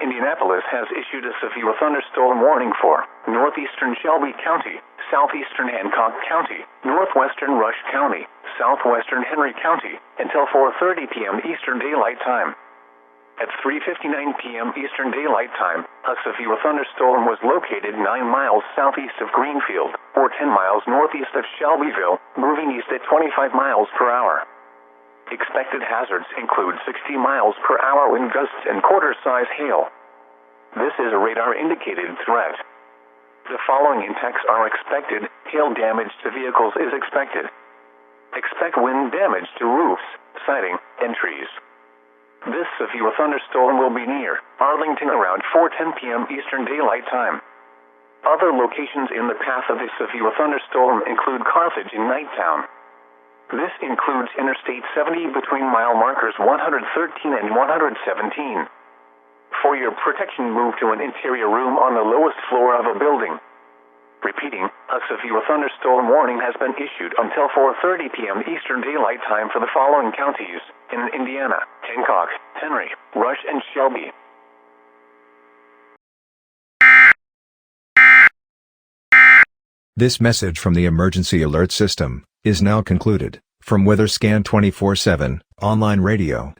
Indianapolis has issued a severe thunderstorm warning for northeastern Shelby County, southeastern Hancock County, northwestern Rush County, southwestern Henry County, until 4:30 p.m. Eastern Daylight Time. At 3:59 p.m. Eastern Daylight Time, a severe thunderstorm was located 9 miles southeast of Greenfield, or 10 miles northeast of Shelbyville, moving east at 25 miles per hour. Expected hazards include 60 miles per hour wind gusts and quarter-size hail. This is a radar-indicated threat. The following impacts are expected. Hail damage to vehicles is expected. Expect wind damage to roofs, siding, and trees. This severe thunderstorm will be near Arlington around 4:10 p.m. Eastern Daylight Time. Other locations in the path of this severe thunderstorm include Carthage and Nighttown. This includes Interstate 70 between mile markers 113 and 117. For your protection, move to an interior room on the lowest floor of a building. Repeating, a severe thunderstorm warning has been issued until 4:30 p.m. Eastern Daylight Time for the following counties in Indiana: Hancock, Henry, Rush, and Shelby. This message from the Emergency Alert System is now concluded. From WeatherScan 24/7, online radio,